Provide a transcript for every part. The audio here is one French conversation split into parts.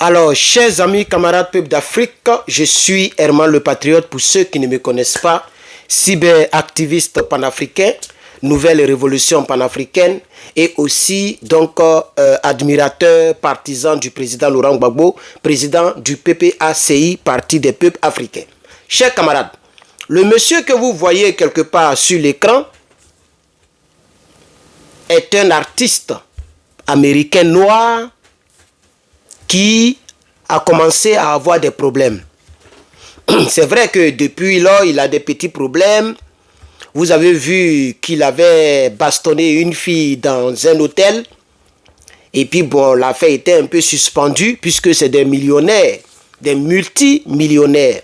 Alors, chers amis, camarades, peuple d'Afrique, je suis Herman le Patriote, pour ceux qui ne me connaissent pas, cyberactiviste panafricain, nouvelle révolution panafricaine, et aussi donc admirateur, partisan du président Laurent Gbagbo, président du PPACI, Parti des peuples africains. Chers camarades, le monsieur que vous voyez quelque part sur l'écran est un artiste américain noir qui a commencé à avoir des problèmes. C'est vrai que depuis là, il a des petits problèmes. Vous avez vu qu'il avait bastonné une fille dans un hôtel. Et puis bon, l'affaire était un peu suspendue puisque c'est des millionnaires, des multimillionnaires.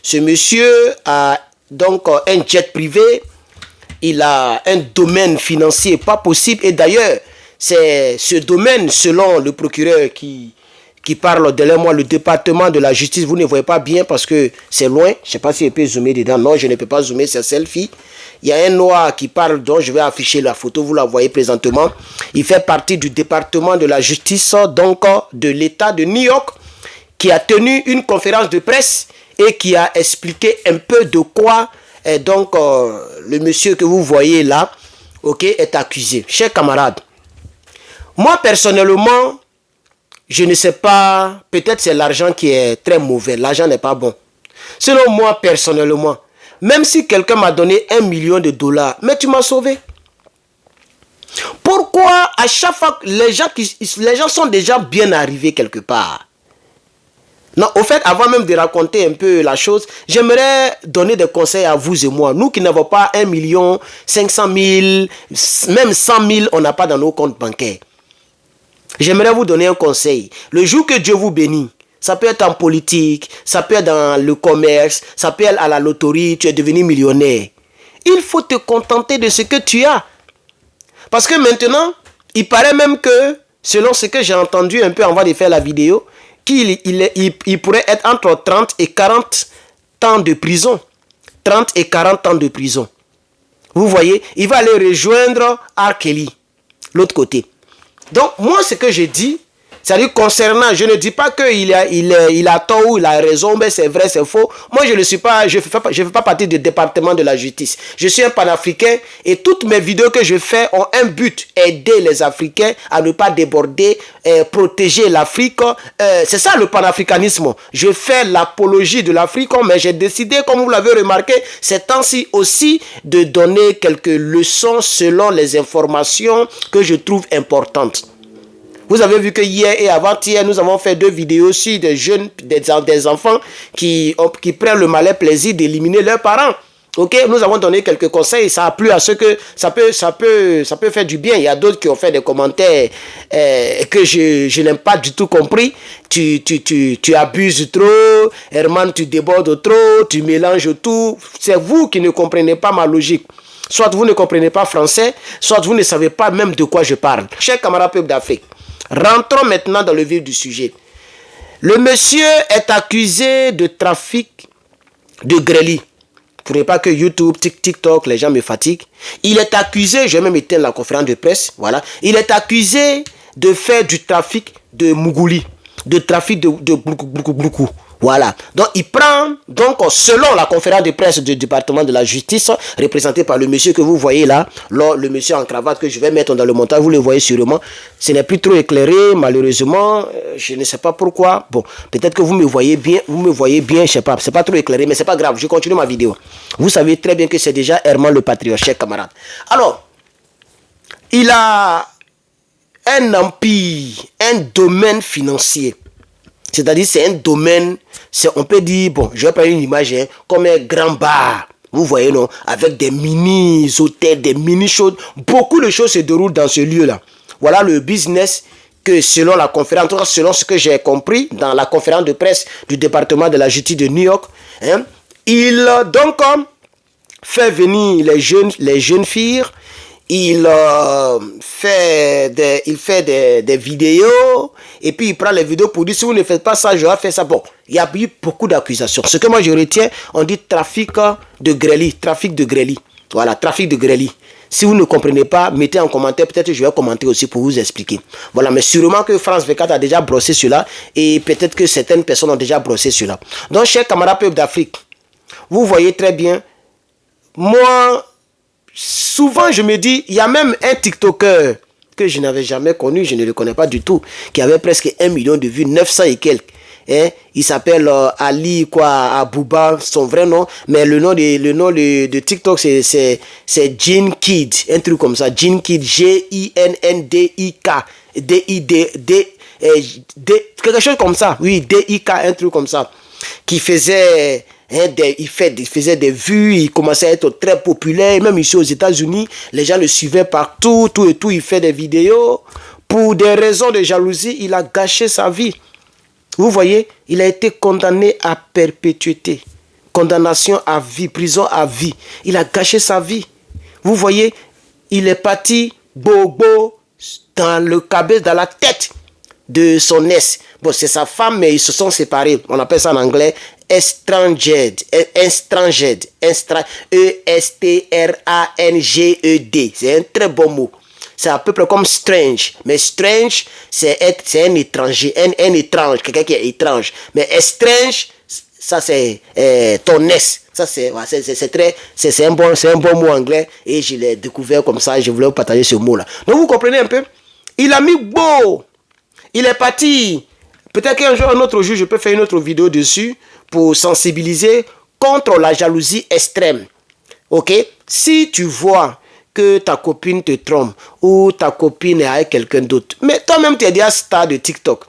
Ce monsieur a donc un jet privé. Il a un domaine financier pas possible. Et d'ailleurs, c'est ce domaine, selon le procureur qui parle derrière moi, le département de la justice, vous ne voyez pas bien parce que c'est loin. Je ne sais pas si je peux zoomer dedans. Non, je ne peux pas zoomer, c'est selfie. Il y a un noir qui parle, dont je vais afficher la photo, vous la voyez présentement. Il fait partie du département de la justice, donc de l'État de New York, qui a tenu une conférence de presse et qui a expliqué un peu de quoi donc le monsieur que vous voyez là, est accusé. Chers camarades, moi personnellement, je ne sais pas, peut-être c'est l'argent qui est très mauvais, l'argent n'est pas bon. Selon moi, personnellement, même si quelqu'un m'a donné $1 million, mais tu m'as sauvé. Pourquoi à chaque fois, les gens sont déjà bien arrivés quelque part? Non, au fait, avant même de raconter un peu la chose, j'aimerais donner des conseils à vous et moi. Nous qui n'avons pas 1 500 000, même 100 000, on n'a pas dans nos comptes bancaires. J'aimerais vous donner un conseil. Le jour que Dieu vous bénit, ça peut être en politique, ça peut être dans le commerce, ça peut être à la loterie, tu es devenu millionnaire. Il faut te contenter de ce que tu as. Parce que maintenant, il paraît même que, selon ce que j'ai entendu un peu avant de faire la vidéo, qu'il pourrait être entre 30 et 40 ans de prison. 30 et 40 ans de prison. Vous voyez, il va aller rejoindre R. Kelly, l'autre côté. Donc, moi, ce que je dis, c'est-à-dire concernant, je ne dis pas qu'il a tort ou il a raison, mais c'est vrai, c'est faux. Moi, je ne suis pas, je fais pas partie du département de la justice. Je suis un panafricain et toutes mes vidéos que je fais ont un but, aider les Africains à ne pas déborder, protéger l'Afrique. C'est ça le panafricanisme. Je fais l'apologie de l'Afrique, mais j'ai décidé, comme vous l'avez remarqué, ces temps-ci aussi, de donner quelques leçons selon les informations que je trouve importantes. Vous avez vu que hier et avant-hier, nous avons fait 2 vidéos sur des jeunes, des enfants qui prennent le malin plaisir d'éliminer leurs parents. Nous avons donné quelques conseils, ça a plu à ceux que ça peut faire du bien. Il y a d'autres qui ont fait des commentaires que je n'ai pas du tout compris. Tu abuses trop, Herman, tu débordes trop, tu mélanges tout. C'est vous qui ne comprenez pas ma logique. Soit vous ne comprenez pas français, soit vous ne savez pas même de quoi je parle. Chers camarades peuple d'Afrique, rentrons maintenant dans le vif du sujet. Le monsieur est accusé de trafic de grêlis. Il ne faudrait pas que YouTube, TikTok, les gens me fatiguent. Il est accusé, je vais même éteindre la conférence de presse, voilà. Il est accusé de faire du trafic de Mougouli, de trafic de Broukou. Voilà. Donc, il prend, donc, selon la conférence de presse du département de la justice, représenté par le monsieur que vous voyez là, le monsieur en cravate que je vais mettre dans le montage, vous le voyez sûrement. Ce n'est plus trop éclairé, malheureusement. Je ne sais pas pourquoi. Bon, peut-être que vous me voyez bien, je sais pas. C'est pas trop éclairé, mais c'est pas grave. Je continue ma vidéo. Vous savez très bien que c'est déjà Herman le Patriote, chers camarades. Alors, il a un empire, un domaine financier. C'est-à-dire, c'est un domaine, on peut dire, bon, je vais prendre une image, comme un grand bar. Vous voyez, non? Avec des mini-hôtels, des mini-choses. Beaucoup de choses se déroulent dans ce lieu-là. Voilà le business que, selon la conférence, selon ce que j'ai compris dans la conférence de presse du département de la justice de New York, il, donc, fait venir les jeunes filles. Il fait des vidéos et puis il prend les vidéos pour dire si vous ne faites pas ça, je vais faire ça. Bon, il y a eu beaucoup d'accusations. Ce que moi je retiens, on dit trafic de grêlis. Voilà, trafic de grêlis. Si vous ne comprenez pas, mettez en commentaire. Peut-être que je vais commenter aussi pour vous expliquer. Voilà, mais sûrement que France 24 a déjà brossé cela. Et peut-être que certaines personnes ont déjà brossé cela. Donc, chers camarades peuples d'Afrique, vous voyez très bien, moi, souvent je me dis, il y a même un TikToker que je n'avais jamais connu, je ne le connais pas du tout, qui avait presque 1 million de vues, 900 et quelques. Hein? Il s'appelle Ali Abouba, son vrai nom, mais le nom de TikTok c'est Jin Kid, un truc comme ça, Jin Kid, G-I-N-N-D-I-K, D-I-D, quelque chose comme ça, oui, D-I-K, un truc comme ça, qui faisait... il faisait des vues, il commençait à être très populaire, même ici aux États-Unis, les gens le suivaient partout, tout et tout, il fait des vidéos. Pour des raisons de jalousie, il a gâché sa vie. Vous voyez, il a été condamné à perpétuité, condamnation à vie, prison à vie. Il a gâché sa vie. Vous voyez, il est parti bobo dans le cabesse, dans la tête de son ex. Bon, c'est sa femme, mais ils se sont séparés. On appelle ça en anglais estranged, E-S-T-R-A-N-G-E-D. C'est un très bon mot. C'est à peu près comme strange. Mais strange, c'est un étranger, un étrange, quelqu'un qui est étrange. Mais estrange, ça c'est ton ex. Ça c'est un bon mot anglais et je l'ai découvert comme ça. Je voulais vous partager ce mot là. Donc vous comprenez un peu. Il a mis beau. Il est parti. Peut-être qu'un jour, un autre jour, je peux faire une autre vidéo dessus pour sensibiliser contre la jalousie extrême. Ok? Si tu vois que ta copine te trompe ou ta copine est avec quelqu'un d'autre, mais toi-même, tu es déjà star de TikTok.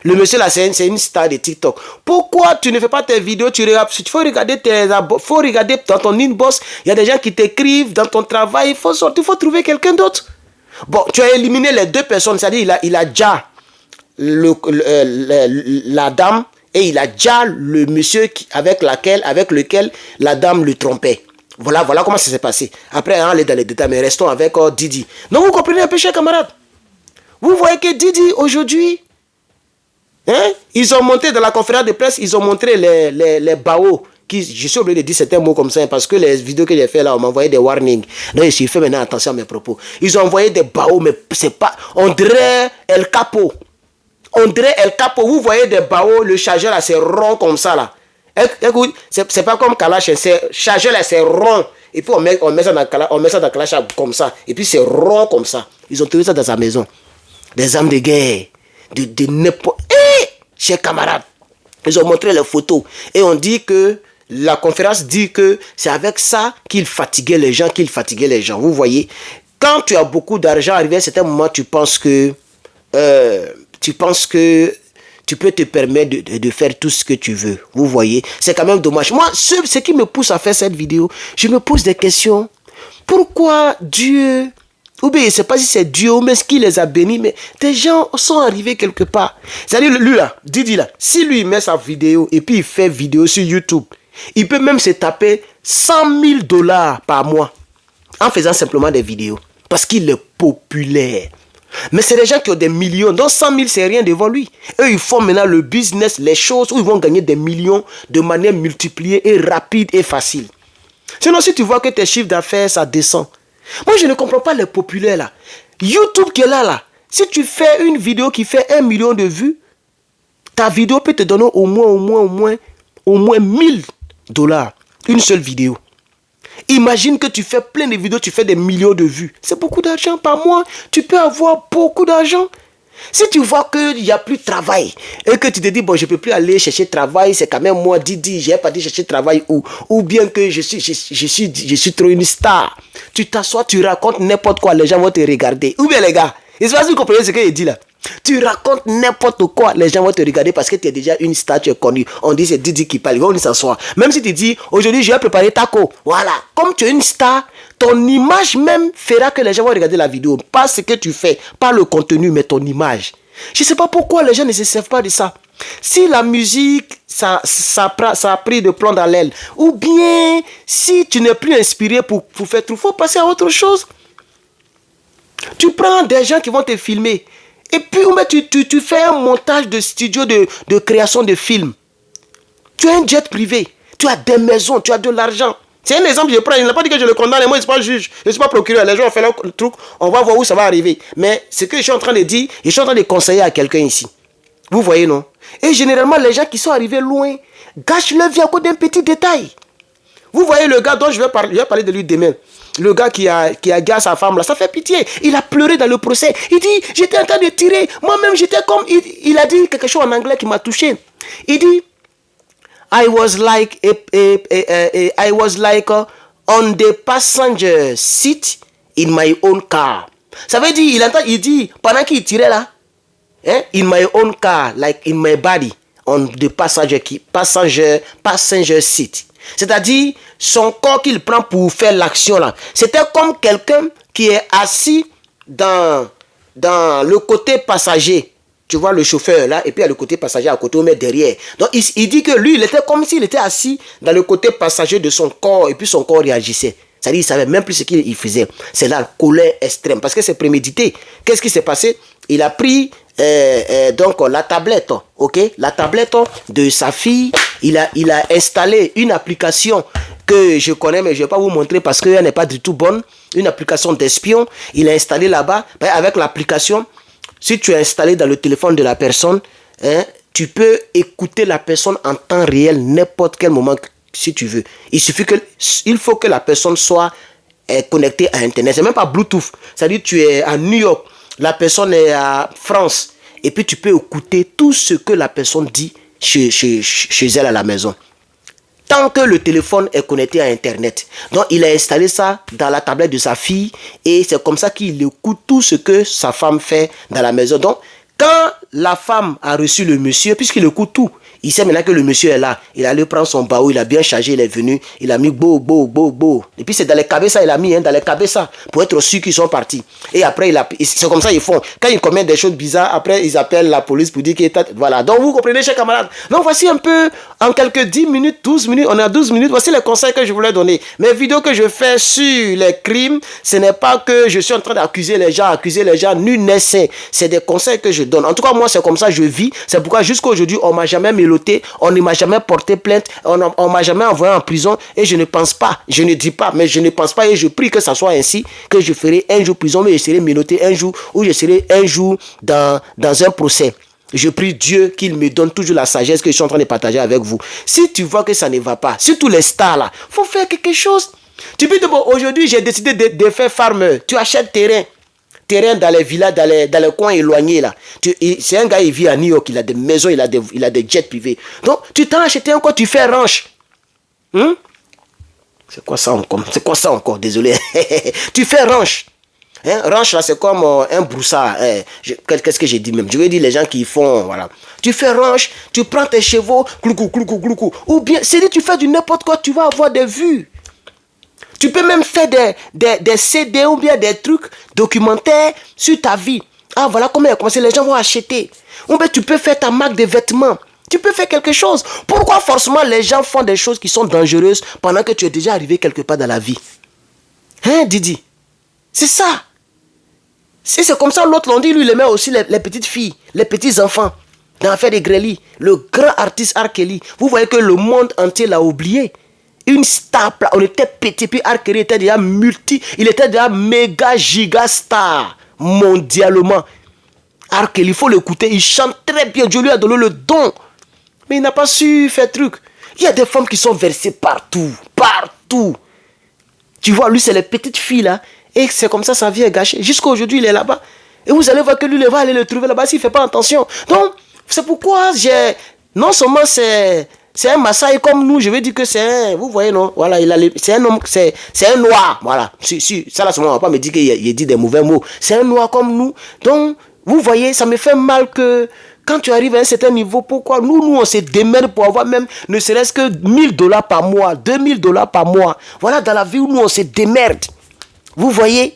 Le monsieur là, c'est une star de TikTok. Pourquoi tu ne fais pas tes vidéos? Il faut regarder dans ton inbox. Il y a des gens qui t'écrivent dans ton travail. Il faut sortir, il faut trouver quelqu'un d'autre. Bon, tu as éliminé les deux personnes. C'est-à-dire, il a déjà la dame et il a déjà le monsieur avec lequel la dame le trompait. Voilà comment ça s'est passé. Après, on est dans les détails, mais restons avec Didi. Donc, vous comprenez un peu, chers camarades. Vous voyez que Didi, aujourd'hui, ils ont monté dans la conférence de presse, ils ont montré les baos. Je suis obligé de dire certains mots comme ça, parce que les vidéos que j'ai fait là, on m'a envoyé des warnings. Donc, je suis fait maintenant attention à mes propos. Ils ont envoyé des baos, mais c'est pas... On dirait El Capo. Vous voyez des baos, le chargeur là, c'est rond comme ça là. Écoute, c'est pas comme Kalash, c'est chargeur là, c'est rond. Et puis on met ça dans Kalash comme ça. Et puis c'est rond comme ça. Ils ont trouvé ça dans sa maison. Des armes de guerre. De n'importe... chers camarades, ils ont montré les photos. Et on dit que la conférence dit que c'est avec ça qu'il fatiguait les gens, Vous voyez, quand tu as beaucoup d'argent, arrivé à un certain moment, tu penses que tu peux te permettre de faire tout ce que tu veux. Vous voyez, c'est quand même dommage. Moi, ce qui me pousse à faire cette vidéo, je me pose des questions. Pourquoi Dieu, ou bien je ne sais pas si c'est Dieu ou mais ce qui les a bénis, mais des gens sont arrivés quelque part. C'est-à-dire, lui là, Didi là, si lui met sa vidéo et puis il fait vidéo sur YouTube, il peut même se taper 100 000 $ par mois en faisant simplement des vidéos. Parce qu'il est populaire. Mais c'est des gens qui ont des millions. Donc 100 000, c'est rien devant lui. Eux, ils font maintenant le business, les choses où ils vont gagner des millions de manière multipliée et rapide et facile. Sinon, si tu vois que tes chiffres d'affaires, ça descend. Moi, je ne comprends pas les populaires là. YouTube qui est là. Si tu fais une vidéo qui fait 1 million de vues, ta vidéo peut te donner au moins 1000 $. Une seule vidéo. Imagine que tu fais plein de vidéos, tu fais des millions de vues. C'est beaucoup d'argent par mois. Tu peux avoir beaucoup d'argent. Si tu vois qu'il n'y a plus de travail et que tu te dis, bon, je ne peux plus aller chercher travail, c'est quand même moi, Didi, je n'ai pas dit chercher travail ou bien que je suis trop une star. Tu t'assois, tu racontes n'importe quoi, les gens vont te regarder. Ou bien les gars, et c'est pas si vous comprenez ce qu'il dit là. Tu racontes n'importe quoi, les gens vont te regarder parce que tu es déjà une star, tu es connu. On dit c'est Didi qui parle, ils vont s'asseoir. Même si tu dis, aujourd'hui je vais préparer taco. Voilà, comme tu es une star, ton image même fera que les gens vont regarder la vidéo. Pas ce que tu fais, pas le contenu, mais ton image. Je ne sais pas pourquoi les gens ne se servent pas de ça. Si la musique, ça a pris de plomb dans l'aile, ou bien si tu n'es plus inspiré pour faire tout, il faut passer à autre chose. Tu prends des gens qui vont te filmer. Et puis, tu fais un montage de studio de création de films. Tu as un jet privé. Tu as des maisons. Tu as de l'argent. C'est un exemple que je prends. Il n'a pas dit que je le condamne. Moi, je ne suis pas juge. Je ne suis pas procureur. Les gens ont fait leur truc. On va voir où ça va arriver. Mais ce que je suis en train de dire, je suis en train de conseiller à quelqu'un ici. Vous voyez, non? Et généralement, les gens qui sont arrivés loin gâchent leur vie à cause d'un petit détail. Vous voyez le gars dont je vais parler de lui demain. Le gars qui a gagné sa femme là, ça fait pitié. Il a pleuré dans le procès. Il dit, j'étais en train de tirer. Moi-même, j'étais comme... Il a dit quelque chose en anglais qui m'a touché. Il dit... I was like on the passenger seat in my own car. Ça veut dire, il dit, pendant qu'il tirait là, in my own car, like in my body, on the passenger seat. C'est-à-dire, son corps qu'il prend pour faire l'action là. C'était comme quelqu'un qui est assis dans le côté passager. Tu vois le chauffeur là, et puis il y a le côté passager à côté, on met derrière. Donc il dit que lui, il était comme s'il était assis dans le côté passager de son corps, et puis son corps réagissait. C'est-à-dire, il savait même plus ce qu'il faisait. C'est la colère extrême, parce que c'est prémédité. Qu'est-ce qui s'est passé? Il a pris donc la tablette, ok? La tablette de sa fille, il a installé une application que je connais, mais je ne vais pas vous montrer parce qu'elle n'est pas du tout bonne. Une application d'espion, il a installé là-bas. Avec l'application, si tu es installé dans le téléphone de la personne, tu peux écouter la personne en temps réel, n'importe quel moment si tu veux. Il faut que la personne soit connectée à Internet. C'est même pas Bluetooth. C'est-à-dire tu es à New York, la personne est à France. Et puis tu peux écouter tout ce que la personne dit chez elle à la maison. Tant que le téléphone est connecté à Internet. Donc, il a installé ça dans la tablette de sa fille. Et c'est comme ça qu'il écoute tout ce que sa femme fait dans la maison. Donc, quand la femme a reçu le monsieur, puisqu'il écoute tout, il sait maintenant que le monsieur est là. Il est allé prendre son baou, il a bien chargé, il est venu. Il a mis beau. Et puis, c'est dans les cabessas, il a mis dans les cabessas pour être sûr qu'ils sont partis. Et après, c'est comme ça qu'ils font. Quand ils commettent des choses bizarres, après, ils appellent la police pour dire qu'il est... Voilà. Donc, vous comprenez, chers camarades. Donc, voici un peu, en quelques 10 minutes, 12 minutes, on a 12 minutes. Voici les conseils que je voulais donner. Mes vidéos que je fais sur les crimes, ce n'est pas que je suis en train d'accuser les gens, nul n'est saint. C'est des conseils que je donne. En tout cas, moi, c'est comme ça que je vis. C'est pourquoi jusqu'à aujourd'hui, on m'a jamais mélotté, on ne m'a jamais porté plainte, on m'a jamais envoyé en prison et je ne pense pas, je ne dis pas, mais je ne pense pas et je prie que ça soit ainsi, que je ferai un jour prison, mais je serai mélotté un jour ou je serai un jour dans un procès. Je prie Dieu qu'il me donne toujours la sagesse que je suis en train de partager avec vous. Si tu vois que ça ne va pas, surtout les stars là, il faut faire quelque chose. Tu peux dire, bon, aujourd'hui j'ai décidé de faire farmer. Tu achètes terrain dans les villas, dans les coins éloignés là. C'est un gars, il vit à New York, il a des maisons, il a des jets privés. Donc, tu t'en achètes encore, tu fais ranch. C'est quoi ça encore? Désolé. Tu fais ranch. Ranch là, c'est comme un broussard. Qu'est-ce que j'ai dit même? Je veux dire les gens qui font, voilà. Tu fais ranch, tu prends tes chevaux, gloukou. Ou bien, c'est-à-dire tu fais du n'importe quoi, tu vas avoir des vues. Tu peux même faire des CD ou bien des trucs documentaires sur ta vie. Ah, voilà comment il a commencé. Les gens vont acheter. Ou bien tu peux faire ta marque de vêtements. Tu peux faire quelque chose. Pourquoi forcément les gens font des choses qui sont dangereuses pendant que tu es déjà arrivé quelque part dans la vie? Didi? C'est ça. Si c'est comme ça, l'autre l'on dit, lui, il aimait aussi les petites filles, les petits enfants. Dans l'affaire de Grely, le grand artiste R. Kelly. Vous voyez que le monde entier l'a oublié. Une star, on était pété, puis R. Kelly était déjà il était déjà méga giga star mondialement. R. Kelly, il faut l'écouter, il chante très bien, Dieu lui a donné le don. Mais il n'a pas su faire truc. Il y a des femmes qui sont versées partout. Tu vois, lui, c'est les petites filles là. Et c'est comme ça, sa vie est gâchée. Jusqu'à aujourd'hui, il est là-bas. Et vous allez voir que lui, il va aller le trouver là-bas s'il ne fait pas attention. Donc, c'est pourquoi non seulement c'est un Maasai comme nous, je veux dire que c'est un... Vous voyez, non? Voilà, c'est un homme, c'est un noir. Voilà. Ça, là, on ne va pas me dire qu'il dit des mauvais mots. C'est un noir comme nous. Donc, vous voyez, ça me fait mal que... Quand tu arrives à un certain niveau, pourquoi nous, on se démerde pour avoir même ne serait-ce que $1000 par mois, $2000 par mois. Voilà, dans la vie où nous, on se démerde. Vous voyez,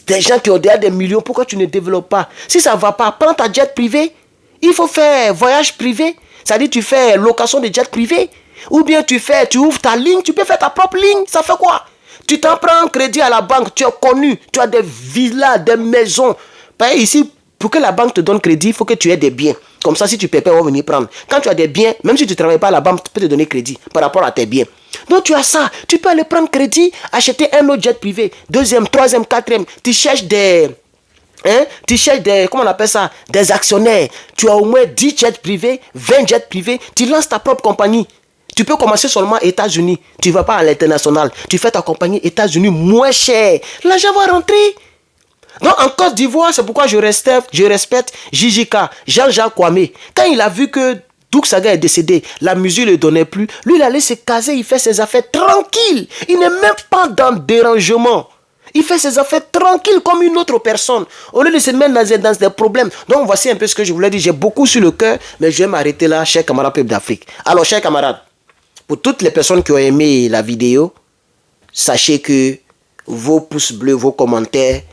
des gens qui ont déjà des millions, pourquoi tu ne développes pas? Si ça ne va pas, prends ta jet privé. Il faut faire voyage privé. C'est-à-dire tu fais location de jet privé. Ou bien tu ouvres ta ligne, tu peux faire ta propre ligne. Ça fait quoi? Tu t'en prends un crédit à la banque, tu es connu, tu as des villas, des maisons. Ici, pour que la banque te donne crédit, il faut que tu aies des biens. Comme ça, si tu paies, on va venir prendre. Quand tu as des biens, même si tu ne travailles pas, la banque peut te donner crédit par rapport à tes biens. Donc tu as ça. Tu peux aller prendre crédit, acheter un autre jet privé. Deuxième, troisième, quatrième. Tu cherches des... tu cherches des, comment on appelle ça, des actionnaires. Tu as au moins 10 jets privés, 20 jets privés. Tu lances ta propre compagnie. Tu peux commencer seulement aux États-Unis. Tu ne vas pas à l'international. Tu fais ta compagnie États-Unis moins cher. L'argent va rentrer. Donc en Côte d'Ivoire, c'est pourquoi je respecte JJK, Jean-Jacques Kwame. Quand il a vu que Doug Saga est décédé, la musique ne le donnait plus. Lui, il allait se caser, il fait ses affaires tranquille. Il n'est même pas dans le dérangement. Il fait ses affaires tranquille comme une autre personne. Au lieu de se mettre dans des problèmes. Donc voici un peu ce que je voulais dire. J'ai beaucoup sur le cœur, mais je vais m'arrêter là, chers camarades peuple d'Afrique. Alors, chers camarades, pour toutes les personnes qui ont aimé la vidéo, sachez que vos pouces bleus, vos commentaires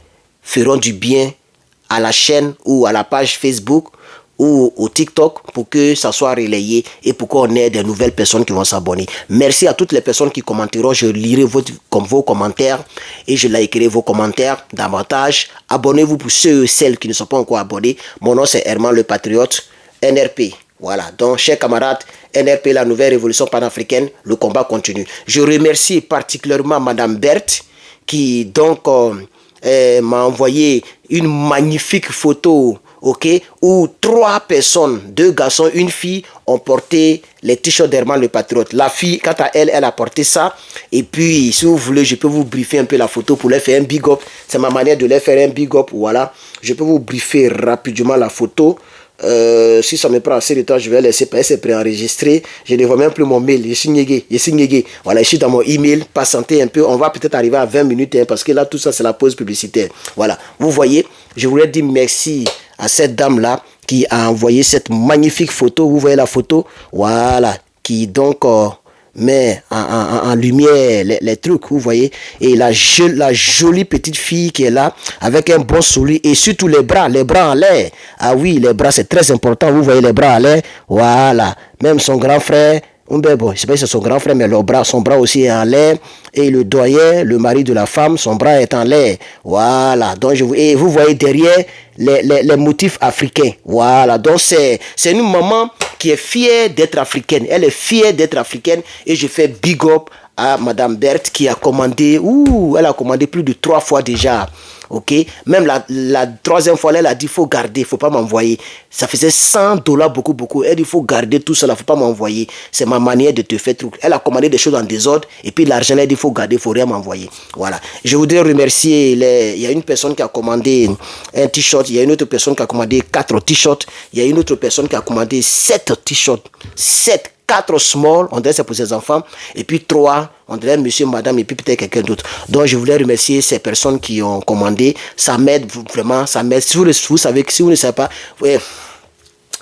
feront du bien à la chaîne ou à la page Facebook ou au TikTok pour que ça soit relayé et pour qu'on ait de nouvelles personnes qui vont s'abonner. Merci à toutes les personnes qui commenteront. Je lirai vos commentaires et je likerai vos commentaires davantage. Abonnez-vous pour ceux et celles qui ne sont pas encore abonnés. Mon nom c'est Herman le Patriote, NRP. Voilà, donc chers camarades, NRP, la nouvelle révolution panafricaine, le combat continue. Je remercie particulièrement Madame Berthe qui donc... m'a envoyé une magnifique photo, ok, où 3 personnes, 2 garçons, une fille, ont porté les t-shirts d'Herman le Patriote. La fille, quant à elle, elle a porté ça. Et puis, si vous voulez, je peux vous briefer un peu la photo pour leur faire un big up. C'est ma manière de leur faire un big up, voilà. Je peux vous briefer rapidement la photo. Si ça me prend assez de temps, je vais laisser passer préenregistrer. Je ne vois même plus mon mail. Je suis Nyege. Voilà, je suis dans mon email. Patientez un peu. On va peut-être arriver à 20 minutes hein, parce que là, tout ça, c'est la pause publicitaire. Voilà, vous voyez, je voulais dire merci à cette dame-là qui a envoyé cette magnifique photo. Vous voyez la photo? Voilà, qui donc... met en lumière les trucs, vous voyez, et la jolie petite fille qui est là avec un bon sourire et surtout les bras en l'air. Ah oui, les bras c'est très important, vous voyez les bras en l'air. Voilà, même son grand frère, bon, je ne sais pas si c'est son grand frère, mais son bras aussi est en l'air. Et le doyen, le mari de la femme, son bras est en l'air. Voilà. Donc et vous voyez derrière les motifs africains. Voilà. Donc c'est une maman qui est fière d'être africaine. Elle est fière d'être africaine. Et je fais big up à Madame Berthe qui a commandé. Elle a commandé plus de 3 fois déjà. Ok, même la 3e fois, elle a dit il faut garder, il ne faut pas m'envoyer. Ça faisait $100, beaucoup. Elle dit il faut garder tout cela, il ne faut pas m'envoyer. C'est ma manière de te faire truc. Elle a commandé des choses en désordre et puis l'argent, elle dit il faut garder, il ne faut rien m'envoyer. Voilà. Je voudrais remercier, il y a une personne qui a commandé un t-shirt, il y a une autre personne qui a commandé 4 t-shirts, il y a une autre personne qui a commandé 7 t-shirts. 4 small, on dirait c'est pour ses enfants, et puis 3, on dirait monsieur, madame, et puis peut-être quelqu'un d'autre. Donc je voulais remercier ces personnes qui ont commandé. Ça m'aide vraiment, ça m'aide. Si vous savez que si vous ne savez pas, ouais,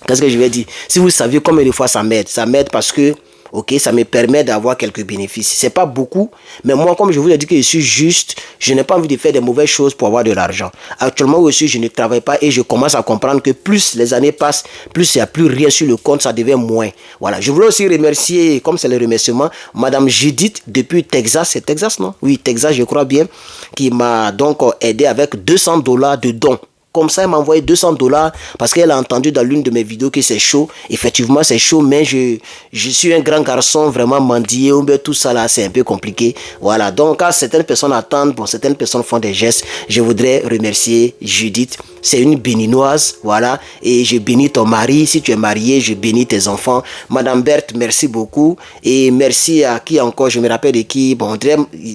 qu'est-ce que je vais dire? Si vous savez combien de fois ça m'aide parce que ok, ça me permet d'avoir quelques bénéfices. C'est pas beaucoup, mais moi, comme je vous ai dit que je suis juste, je n'ai pas envie de faire des mauvaises choses pour avoir de l'argent. Actuellement aussi, je ne travaille pas et je commence à comprendre que plus les années passent, plus il n'y a plus rien sur le compte, ça devient moins. Voilà. Je voulais aussi remercier, comme c'est le remerciement, Madame Judith depuis Texas. C'est Texas, non? Oui, Texas, je crois bien, qui m'a donc aidé avec $200 de dons. Comme ça, elle m'a envoyé $200 parce qu'elle a entendu dans l'une de mes vidéos que c'est chaud. Effectivement, c'est chaud, mais je suis un grand garçon vraiment mendié. Tout ça là, c'est un peu compliqué. Voilà. Donc, quand certaines personnes attendent, certaines personnes font des gestes, je voudrais remercier Judith. C'est une béninoise, voilà. Et je bénis ton mari. Si tu es marié, je bénis tes enfants. Madame Berthe, merci beaucoup. Et merci à qui encore? Je me rappelle de qui? Bon,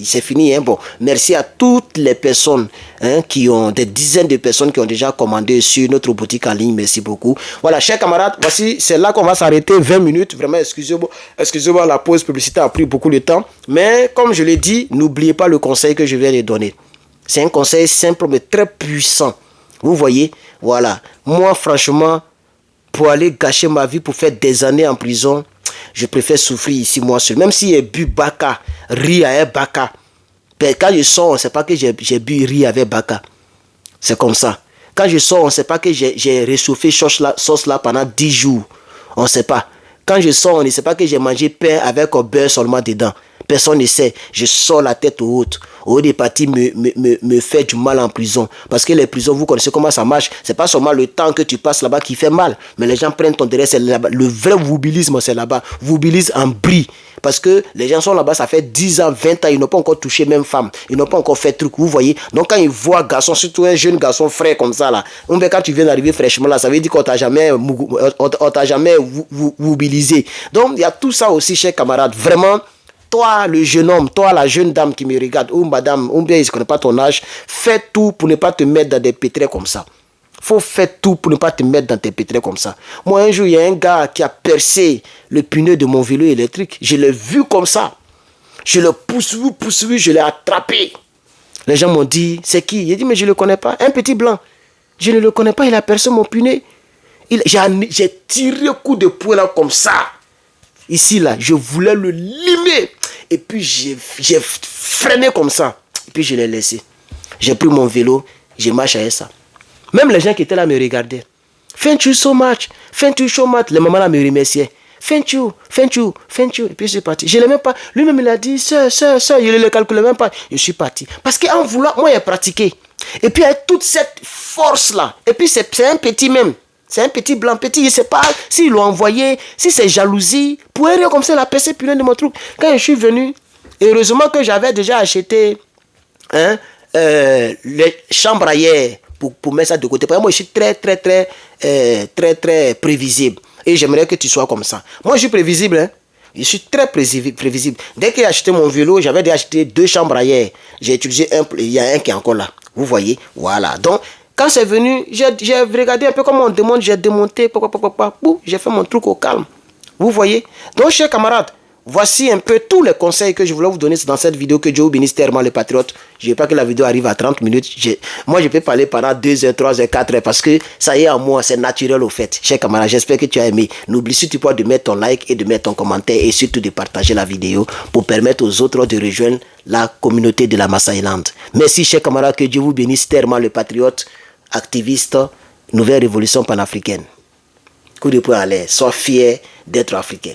c'est fini, hein. Bon, merci à toutes les personnes, hein, qui ont des dizaines de personnes qui ont déjà commandé sur notre boutique en ligne. Merci beaucoup. Voilà, chers camarades, voici, c'est là qu'on va s'arrêter 20 minutes. Vraiment, excusez-moi, la pause publicitaire a pris beaucoup de temps. Mais comme je l'ai dit, n'oubliez pas le conseil que je viens de donner. C'est un conseil simple mais très puissant. Vous voyez, voilà. Moi, franchement, pour aller gâcher ma vie, pour faire des années en prison, je préfère souffrir ici moi seul. Même si j'ai bu Baka, riz avec Baka. Quand je sors, on ne sait pas que j'ai bu riz avec Baka. C'est comme ça. Quand je sors, on ne sait pas que j'ai réchauffé sauce là pendant 10 jours. On ne sait pas. Quand je sors, on ne sait pas que j'ai mangé pain avec un beurre seulement dedans. Personne ne sait. Je sors la tête haute. Au lieu des partis me fait du mal en prison. Parce que les prisons, vous connaissez comment ça marche. C'est pas seulement le temps que tu passes là-bas qui fait mal. Mais les gens prennent ton derrière, c'est là-bas. Le vrai voubilisme, c'est là-bas. Voubilisme en bris. Parce que les gens sont là-bas, ça fait 10 ans, 20 ans, ils n'ont pas encore touché même femme. Ils n'ont pas encore fait truc, vous voyez. Donc quand ils voient un garçon, surtout un jeune garçon frais comme ça, là, quand tu viens d'arriver fraîchement là, ça veut dire qu'on t'a jamais mobilisé. Donc il y a tout ça aussi, chers camarades. Vraiment, toi, le jeune homme, toi, la jeune dame qui me regarde, ou madame, ou bien je ne connais pas ton âge, fais tout pour ne pas te mettre dans des pétrés comme ça. Faut faire tout pour ne pas te mettre dans tes pétrés comme ça. Moi, un jour, il y a un gars qui a percé le pneu de mon vélo électrique. Je l'ai vu comme ça. Je l'ai poursuivi, je l'ai attrapé. Les gens m'ont dit, c'est qui? J'ai dit, mais je ne le connais pas. Un petit blanc. Je ne le connais pas, il a percé mon pneu. J'ai tiré un coup de poing là comme ça. Ici, là, je voulais le limer. Et puis, j'ai freiné comme ça. Et puis, je l'ai laissé. J'ai pris mon vélo, j'ai marché avec ça. Même les gens qui étaient là me regardaient. Thank you so much. Thank you so much. Les mamans là me remerciaient. Thank you, thank you, thank you. Et puis je suis parti. Je ne l'ai même pas. Lui-même il a dit, sir. Je ne le calculais même pas. Je suis parti. Parce qu'en voulant, moi j'ai pratiqué. Et puis avec toute cette force là. Et puis c'est un petit même. C'est un petit blanc petit. Je ne sais pas s'ils l'ont envoyé, si c'est jalousie. Pour rien comme ça, il a percé plus loin de mon truc. Quand je suis venu, heureusement que j'avais déjà acheté les chambres ailleurs. Pour mettre ça de côté. Parce que moi, je suis très prévisible. Et j'aimerais que tu sois comme ça. Moi, je suis prévisible. Hein? Je suis très prévisible. Dès que j'ai acheté mon vélo, j'avais déjà acheté 2 chambres ailleurs. J'ai utilisé un, il y a un qui est encore là. Vous voyez? Voilà. Donc, quand c'est venu, j'ai regardé un peu comment on demande, j'ai démonté, j'ai fait mon truc au calme. Vous voyez? Donc, chers camarades, voici un peu tous les conseils que je voulais vous donner dans cette vidéo. Que Dieu vous bénisse tellement les patriotes. Je ne veux pas que la vidéo arrive à 30 minutes. Moi, je peux parler pendant 2 heures, 3 heures, 4 heures parce que ça y est en moi, c'est naturel au fait. Chers camarades, j'espère que tu as aimé. N'oublie surtout pas de mettre ton like et de mettre ton commentaire et surtout de partager la vidéo pour permettre aux autres de rejoindre la communauté de la Massaïlande. Merci, chers camarades. Que Dieu vous bénisse tellement les patriotes, activistes, nouvelle révolution panafricaine. Coup de poing à l'air. Sois fier d'être africain.